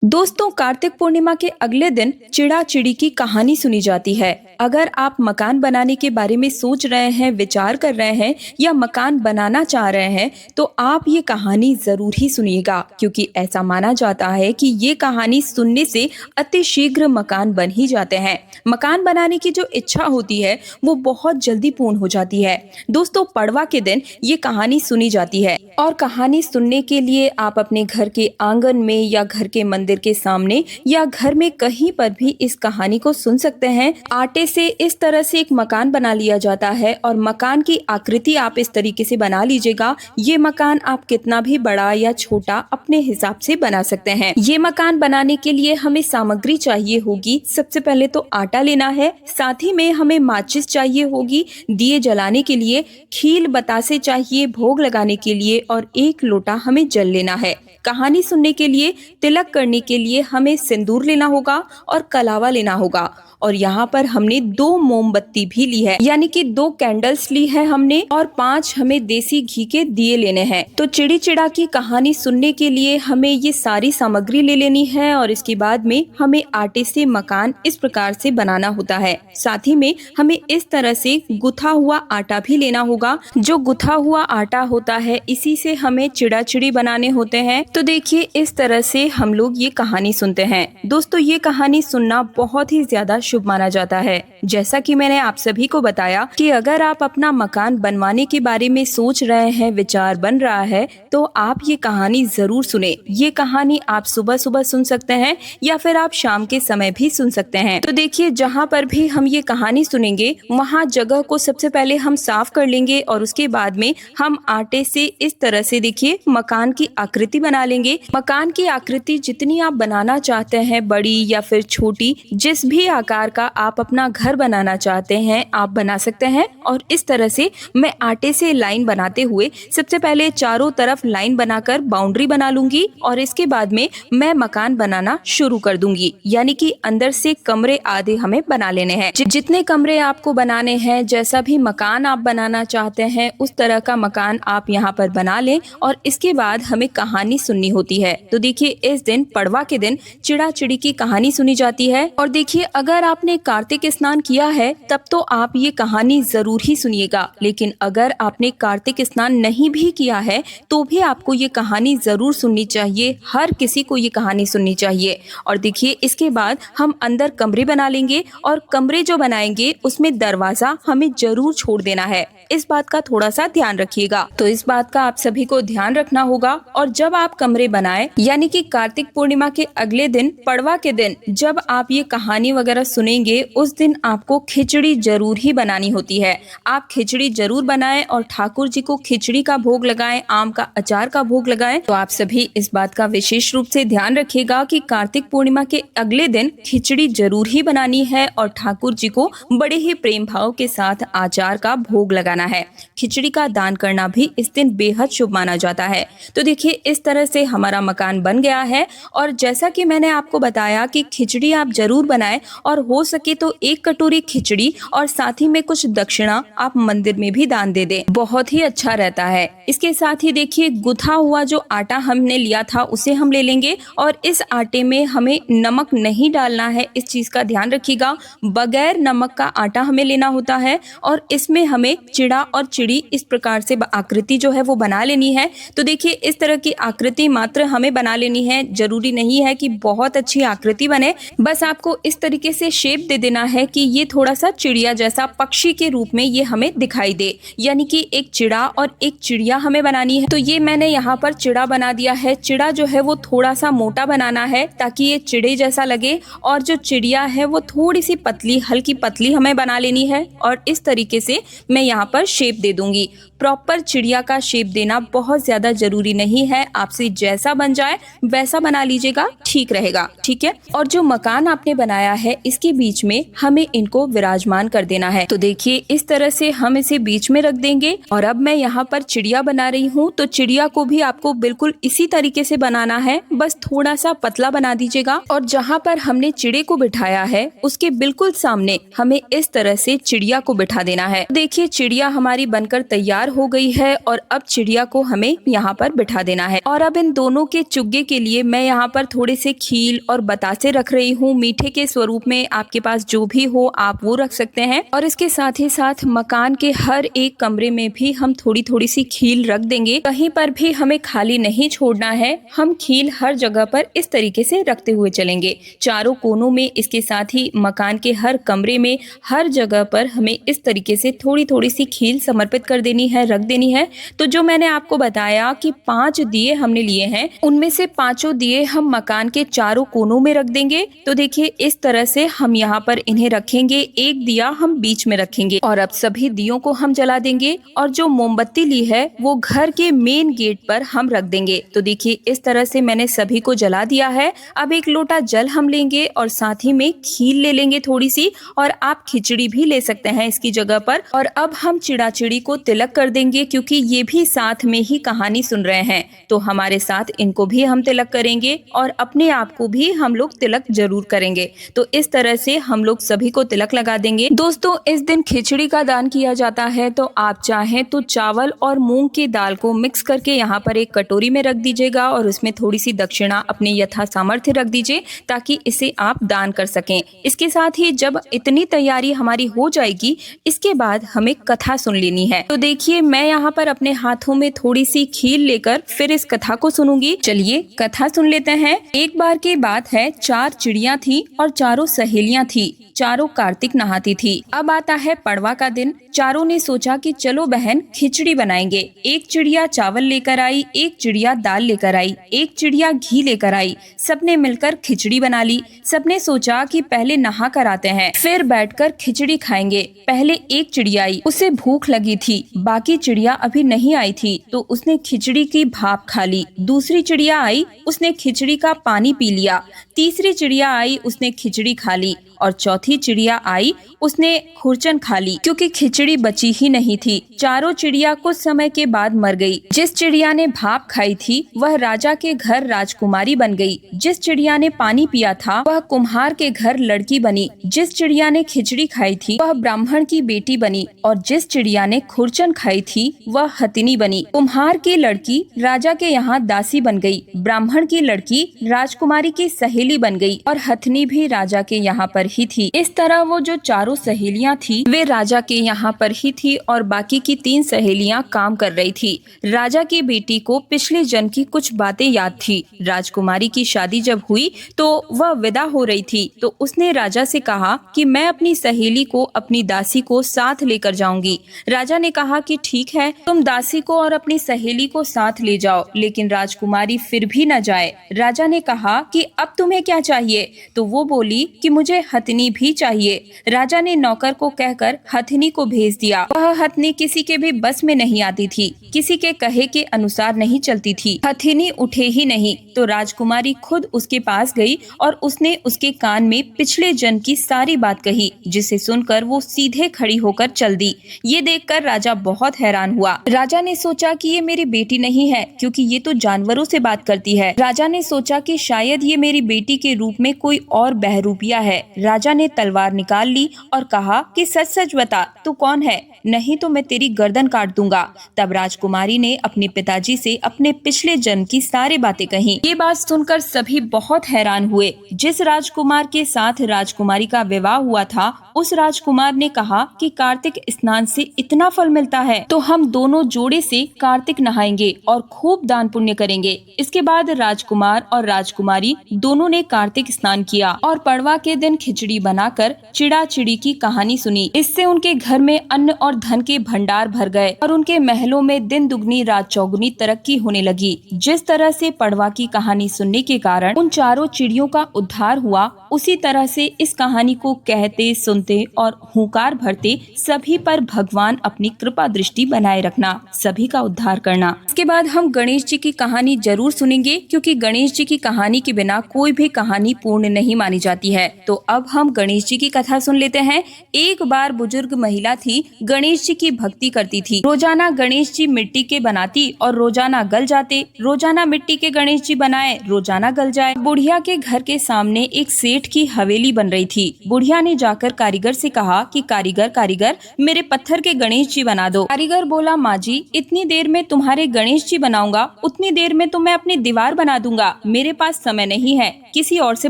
दोस्तों, कार्तिक पूर्णिमा के अगले दिन चिड़ा चिड़ी की कहानी सुनी जाती है। अगर आप मकान बनाने के बारे में सोच रहे हैं, विचार कर रहे हैं या मकान बनाना चाह रहे हैं, तो आप ये कहानी जरूर ही सुनिएगा, क्योंकि ऐसा माना जाता है कि ये कहानी सुनने से अति शीघ्र मकान बन ही जाते हैं। मकान बनाने की जो इच्छा होती है वो बहुत जल्दी पूर्ण हो जाती है। दोस्तों, पड़वा के दिन ये कहानी सुनी जाती है और कहानी सुनने के लिए आप अपने घर के आंगन में या घर के मंदिर के सामने या घर में कहीं पर भी इस कहानी को सुन सकते हैं। आटे से इस तरह से एक मकान बना लिया जाता है और मकान की आकृति आप इस तरीके से बना लीजिएगा। ये मकान आप कितना भी बड़ा या छोटा अपने हिसाब से बना सकते हैं। ये मकान बनाने के लिए हमें सामग्री चाहिए होगी। सबसे पहले तो आटा लेना है, साथ ही में हमें माचिस चाहिए होगी, दिए जलाने के लिए, खील बतासे चाहिए भोग लगाने के लिए और एक लोटा हमें जल लेना है। कहानी सुनने के लिए, तिलक करने के लिए हमें सिंदूर लेना होगा और कलावा लेना होगा। और यहाँ पर हमने 2 मोमबत्ती भी ली है, यानी कि 2 कैंडल्स ली है हमने, और 5 हमें देसी घी के दिए लेने हैं। तो चिड़ी चिड़ा की कहानी सुनने के लिए हमें ये सारी सामग्री ले लेनी है और इसके बाद में हमें आटे से मकान इस प्रकार से बनाना होता है। साथ ही में हमें इस तरह से गुथा हुआ आटा भी लेना होगा। जो गुथा हुआ आटा होता है, इसी से हमें चिड़ा चिड़ी बनाने होते हैं। तो देखिए, इस तरह से हम लोग ये कहानी सुनते हैं। दोस्तों, ये कहानी सुनना बहुत ही ज्यादा शुभ माना जाता है। जैसा कि मैंने आप सभी को बताया कि अगर आप अपना मकान बनवाने के बारे में सोच रहे हैं, विचार बन रहा है, तो आप ये कहानी जरूर सुने। ये कहानी आप सुबह सुबह सुन सकते हैं या फिर आप शाम के समय भी सुन सकते हैं। तो देखिए, जहाँ पर भी हम ये कहानी सुनेंगे, वहाँ जगह को सबसे पहले हम साफ कर लेंगे और उसके बाद में हम आटे से इस तरह से देखिए मकान की आकृति बना लेंगे। मकान की आकृति जितनी आप बनाना चाहते हैं, बड़ी या फिर छोटी, जिस भी आकार का आप अपना घर बनाना चाहते हैं आप बना सकते हैं। और इस तरह से मैं आटे से लाइन बनाते हुए सबसे पहले चारों तरफ लाइन बनाकर बाउंड्री बना लूंगी और इसके बाद में मैं मकान बनाना शुरू कर दूंगी। यानी कि अंदर से कमरे आधे हमें बना लेने हैं। जितने कमरे आपको बनाने हैं, जैसा भी मकान आप बनाना चाहते हैं, उस तरह का मकान आप यहाँ पर बना लें और इसके बाद हमें कहानी सुननी होती है। तो देखिए, इस दिन पड़वा के दिन चिड़ा चिड़ी की कहानी सुनी जाती है। और देखिए, अगर आपने कार्तिक स्नान किया है तब तो आप ये कहानी जरूर ही सुनिएगा, लेकिन अगर आपने कार्तिक स्नान नहीं भी किया है तो भी आपको ये कहानी जरूर सुननी चाहिए। हर किसी को ये कहानी सुननी चाहिए। और देखिए, इसके बाद हम अंदर कमरे बना लेंगे और कमरे जो बनाएंगे उसमें दरवाजा हमें जरूर छोड़ देना है। इस बात का थोड़ा सा ध्यान रखिएगा। तो इस बात का आप सभी को ध्यान रखना होगा। और जब आप कमरे बनाए, यानी कि कार्तिक पूर्णिमा के अगले दिन, पड़वा के दिन, जब आप ये कहानी वगैरह सुनेंगे, उस दिन आपको खिचड़ी जरूर ही बनानी होती है। आप खिचड़ी जरूर बनाएं और ठाकुर जी को खिचड़ी का भोग लगाएं, आम का अचार का भोग लगाएं। तो आप सभी इस बात का विशेष रूप से ध्यान रखिएगा कि कार्तिक पूर्णिमा के अगले दिन खिचड़ी जरूर ही बनानी है और ठाकुर जी को बड़े ही प्रेम भाव के साथ अचार का भोग लगाना है। खिचड़ी का दान करना भी इस दिन बेहद शुभ माना जाता है। तो देखिए, इस तरह से हमारा मकान बन गया है। और जैसा कि मैंने आपको बताया कि खिचड़ी आप जरूर बनाएं और हो सके तो 1 कटोरी खिचड़ी और साथ ही में कुछ दक्षिणा आप मंदिर में भी दान दे दें, बहुत ही अच्छा रहता है। इसके साथ ही देखिए, गुथा हुआ जो आटा हमने लिया था उसे हम ले लेंगे और इस आटे में हमें नमक नहीं डालना है। इस चीज का ध्यान रखिएगा। बगैर नमक का आटा हमें लेना होता है और इसमें हमें चिड़ा और चिड़ी इस प्रकार से आकृति जो है वो बना लेनी है। तो देखिए, इस तरह की आकृति मात्र हमें बना लेनी है। जरूरी नहीं है कि बहुत अच्छी आकृति बने, बस आपको इस तरीके से शेप दे देना है कि ये थोड़ा सा चिड़िया जैसा, पक्षी के रूप में ये हमें दिखाई दे। यानी कि एक चिड़ा और एक चिड़िया हमें बनानी है। तो ये मैंने यहाँ पर चिड़ा बना दिया है। चिड़ा जो है वो थोड़ा सा मोटा बनाना है ताकि ये चिड़े जैसा लगे, और जो चिड़िया है वो थोड़ी सी पतली, हल्की पतली हमें बना लेनी है। और इस तरीके से मैं यहाँ पर शेप दे दूंगी। प्रॉपर चिड़िया का शेप देना बहुत ज्यादा जरूरी नहीं है। आपसे जैसा बन जाए वैसा बना लीजिएगा, ठीक रहेगा। ठीक है। और जो मकान आपने बनाया है, इसके बीच में हमें इनको विराजमान कर देना है। तो देखिए, इस तरह से हम इसे बीच में रख देंगे। और अब मैं यहाँ पर चिड़िया बना रही हूँ, तो चिड़िया को भी आपको बिल्कुल इसी तरीके से बनाना है, बस थोड़ा सा पतला बना दीजिएगा। और जहाँ पर हमने चिड़े को बिठाया है उसके बिल्कुल सामने हमें इस तरह से चिड़िया को बिठा देना है। देखिए, चिड़िया हमारी बनकर तैयार हो गई है और अब चिड़िया को हमें यहाँ पर बिठा देना है। और अब इन दोनों के चुग्गे के लिए मैं यहाँ पर थोड़े से खील और बतासे रख रही हूँ। मीठे के स्वरूप में आपके पास जो भी हो आप वो रख सकते हैं। और इसके साथ ही साथ मकान के हर एक कमरे में भी हम थोड़ी थोड़ी सी खील रख देंगे। कहीं पर भी हमें खाली नहीं छोड़ना है। हम खील हर जगह पर इस तरीके से रखते हुए चलेंगे, चारों कोनों में। इसके साथ ही मकान के हर कमरे में, हर जगह पर हमें इस तरीके से थोड़ी थोड़ी सी खील समर्पित कर देनी है, रख देनी है। तो जो मैंने आपको बताया कि 5 दिए हमने लिए हैं, उनमें से 5 दिए हम मकान के चारों कोनों में रख देंगे। तो देखिए इस तरह से हम यहाँ पर इन्हें रखेंगे। एक दिया हम बीच में रखेंगे और अब सभी दियों को हम जला देंगे। और जो मोमबत्ती ली है वो घर के मेन गेट पर हम रख देंगे। तो देखिए इस तरह से मैंने सभी को जला दिया है। अब एक लोटा जल हम लेंगे और साथ ही में खील ले लेंगे थोड़ी सी, और आप खिचड़ी भी ले सकते हैं इसकी जगह पर। और अब हम चिड़ा चिड़ी को तिलक कर देंगे, क्योंकि ये भी साथ में ही कहानी सुन रहे हैं, तो हमारे साथ इनको भी हम तिलक करेंगे और अपने आप को भी हम लोग तिलक जरूर करेंगे। तो इस तरह से हम लोग सभी को तिलक लगा देंगे। दोस्तों इस दिन खिचड़ी का दान किया जाता है, तो आप चाहें तो चावल और मूंग की दाल को मिक्स करके यहाँ पर एक कटोरी में रख दीजिएगा और उसमें थोड़ी सी दक्षिणा अपने यथा सामर्थ्य रख दीजिए, ताकि इसे आप दान कर सकें। इसके साथ ही जब इतनी तैयारी हमारी हो जाएगी, इसके बाद हमें कथा सुन लेनी है। तो देखिए मैं यहाँ पर अपने हाथों में थोड़ी सी खीर लेकर फिर इस कथा को सुनूंगी। चलिए कथा सुन लेते हैं। एक बार की बात है, 4 चिड़िया थी और चारों सहेलियां थी। चारों कार्तिक नहाती थी। अब आता है पड़वा का दिन। चारों ने सोचा कि चलो बहन खिचड़ी बनाएंगे। एक चिड़िया चावल लेकर आई, एक चिड़िया दाल लेकर आई, एक चिड़िया घी लेकर आई। सबने मिलकर खिचड़ी बना ली। सबने सोचा कि पहले नहा कर आते हैं, फिर बैठकर खिचड़ी खाएंगे। पहले एक चिड़िया आई, उसे भूख लगी थी। बाकी चिड़िया अभी नहीं आई थी, तो उसने खिचड़ी की भाप खा ली। दूसरी चिड़िया आई, उसने खिचड़ी का पानी पी लिया। तीसरी चिड़िया आई, उसने खिचड़ी खा ली। और चौथी चिड़िया आई, उसने खुरचन खा ली, क्योंकि खिचड़ी बची ही नहीं थी। चारों चिड़िया कुछ समय के बाद मर गई। जिस चिड़िया ने भाप खाई थी वह राजा के घर राजकुमारी बन गई। जिस चिड़िया ने पानी पिया था वह कुम्हार के घर लड़की बनी। जिस चिड़िया ने खिचड़ी खाई थी वह ब्राह्मण की बेटी बनी। और जिस चिड़िया ने खुरचन खाई थी वह हथिनी बनी। कुम्हार की लड़की राजा के यहाँ दासी बन गई। ब्राह्मण की लड़की राजकुमारी की सहेली बन गई और हथिनी भी राजा के यहाँ पर ही थी। इस तरह वो जो चारों सहेलियां थी वे राजा के यहाँ पर ही थी और बाकी की 3 सहेलियां काम कर रही थी। राजा की बेटी को पिछले जन्म की कुछ बातें याद थी। राजकुमारी की शादी जब हुई तो वह विदा हो रही थी, तो उसने राजा से कहा कि मैं अपनी सहेली को, अपनी दासी को साथ लेकर जाऊंगी। राजा ने कहा कि ठीक है, तुम दासी को और अपनी सहेली को साथ ले जाओ, लेकिन राजकुमारी फिर भी न जाए। राजा ने कहा कि अब तुम्हें क्या चाहिए? तो वो बोली कि मुझे हथिनी भी चाहिए। राजा ने नौकर को कहकर हथिनी को भेज दिया। वह हथिनी किसी के भी बस में नहीं आती थी, किसी के कहे के अनुसार नहीं चलती थी। हथिनी उठे ही नहीं, तो राजकुमारी खुद उसके पास गई और उसने उसके कान में पिछले जन्म की सारी बात कही, जिसे सुनकर वो सीधे खड़ी होकर चल दी। ये देखकर राजा बहुत हैरान हुआ। राजा ने सोचा कि ये मेरी बेटी नहीं है, क्योंकि ये तो जानवरों से बात करती है। राजा ने सोचा कि शायद ये मेरी बेटी के रूप में कोई और बहरूपिया है। राजा ने तलवार निकाल ली और कहा कि सच सच बता, तू कौन है, नहीं तो मैं तेरी गर्दन काट दूंगा। तब राजकुमारी ने अपने पिताजी से अपने पिछले जन्म की सारी बातें कही। ये बात सुनकर सभी बहुत हैरान हुए। जिस राजकुमार के साथ राजकुमारी का विवाह हुआ था, उस राजकुमार ने कहा कि कार्तिक स्नान से इतना फल मिलता है, तो हम दोनों जोड़े से कार्तिक नहाएंगे और खूब दान पुण्य करेंगे। इसके बाद राजकुमार और राजकुमारी दोनों ने कार्तिक स्नान किया और पड़वा के दिन खिचड़ी बनाकर चिड़ा चिड़ी की कहानी सुनी। इससे उनके घर में अन्न और धन के भंडार भर गए और उनके महलों में दिन दुगनी रात चौगुनी तरक्की होने लगी। जिस तरह से पड़वा की कहानी सुनने के कारण उन चारों चिड़ियों का उद्धार हुआ, उसी तरह से इस कहानी को कहते, सुनते और हुंकार भरते सभी पर भगवान अपनी कृपा दृष्टि बनाए रखना, सभी का उद्धार करना। इसके बाद हम गणेश जी की कहानी जरूर सुनेंगे, क्योंकि गणेश जी की कहानी के बिना कोई भी कहानी पूर्ण नहीं मानी जाती है। तो अब हम गणेश गणेश जी की कथा सुन लेते हैं। एक बार बुजुर्ग महिला थी, गणेश जी की भक्ति करती थी। रोजाना गणेश जी मिट्टी के बनाती और रोजाना गल जाते। रोजाना मिट्टी के गणेश जी बनाए, रोजाना गल जाए। बुढ़िया के घर के सामने एक सेठ की हवेली बन रही थी। बुढ़िया ने जाकर कारीगर से कहा कि कारीगर कारीगर मेरे पत्थर के गणेश जी बना दो। कारीगर बोला, माँ जी इतनी देर में तुम्हारे गणेश जी बनाऊंगा, उतनी देर में तो मैं अपनी दीवार बना दूंगा, मेरे पास समय नहीं है, किसी और से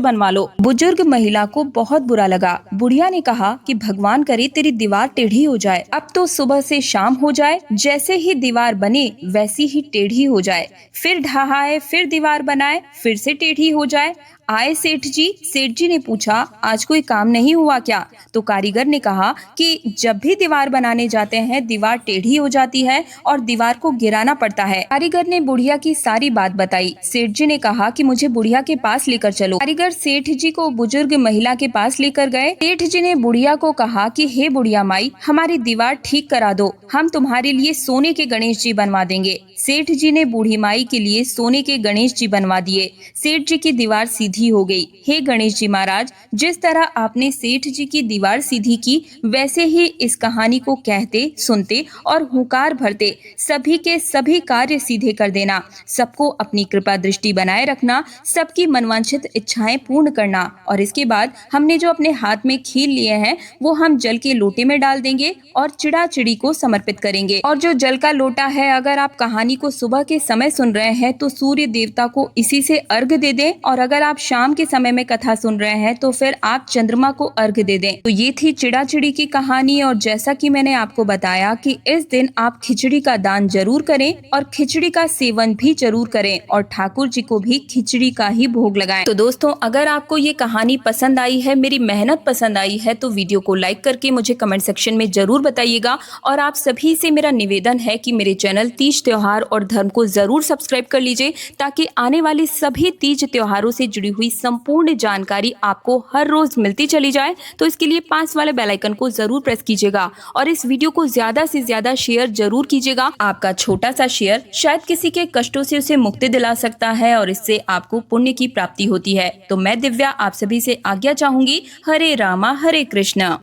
बनवा लो। बुजुर्ग महिला को बहुत बुरा लगा। बुढ़िया ने कहा कि भगवान करे तेरी दीवार टेढ़ी हो जाए। अब तो सुबह से शाम हो जाए, जैसे ही दीवार बने वैसी ही टेढ़ी हो जाए। फिर ढहाए, फिर दीवार बनाए, फिर से टेढ़ी हो जाए। आए सेठ जी। सेठ जी ने पूछा, आज कोई काम नहीं हुआ क्या? तो कारीगर ने कहा कि जब भी दीवार बनाने जाते हैं दीवार टेढ़ी हो जाती है और दीवार को गिराना पड़ता है। कारीगर ने बुढ़िया की सारी बात बताई। सेठ जी ने कहा कि मुझे बुढ़िया के पास लेकर चलो। कारीगर सेठ जी को बुजुर्ग महिला के पास लेकर गए। सेठ जी ने बुढ़िया को कहा कि हे बुढ़िया माई, हमारी दीवार ठीक करा दो, हम तुम्हारे लिए सोने के गणेश जी बनवा देंगे। सेठ जी ने बूढ़ी माई के लिए सोने के गणेश जी बनवा दिए। सेठ जी की दीवार सीधी हो गई। हे गणेश जी महाराज, जिस तरह आपने सेठ जी की दीवार सीधी की, वैसे ही इस कहानी को कहते, सुनते और हुंकार भरते सभी के सभी कार्य सीधे कर देना। सबको अपनी कृपा दृष्टि बनाए रखना, सबकी मनवांछित इच्छाएं पूर्ण करना। और इसके बाद हमने जो अपने हाथ में खील लिए हैं वो हम जल के लोटे में डाल देंगे और चिड़ा चिड़ी को समर्पित करेंगे। और जो जल का लोटा है, अगर आप कहानी को सुबह के समय सुन रहे हैं तो सूर्य देवता को इसी से अर्घ दे दें, और अगर आप शाम के समय में कथा सुन रहे हैं तो फिर आप चंद्रमा को अर्घ दे दें। तो ये थी चिड़ा चिड़ी की कहानी। और जैसा कि मैंने आपको बताया कि इस दिन आप खिचड़ी का दान जरूर करें और खिचड़ी का सेवन भी जरूर करें और ठाकुर जी को भी खिचड़ी का ही भोग लगाएं। तो दोस्तों, अगर आपको ये कहानी पसंद आई है, मेरी मेहनत पसंद आई है, तो वीडियो को लाइक करके मुझे कमेंट सेक्शन में जरूर बताइएगा। और आप सभी से मेरा निवेदन है कि मेरे चैनल तीज त्योहार और धर्म को जरूर सब्सक्राइब कर लीजिए, ताकि आने वाले सभी तीज त्योहारों से जुड़ी हुई संपूर्ण जानकारी आपको हर रोज मिलती चली जाए। तो इसके लिए पास वाले बेल आइकन को जरूर प्रेस कीजिएगा और इस वीडियो को ज्यादा से ज्यादा शेयर जरूर कीजिएगा। आपका छोटा सा शेयर शायद किसी के कष्टों से उसे मुक्ति दिला सकता है और इससे आपको पुण्य की प्राप्ति होती है। तो मैं दिव्या आप सभी से आज्ञा चाहूंगी। हरे रामा हरे कृष्णा।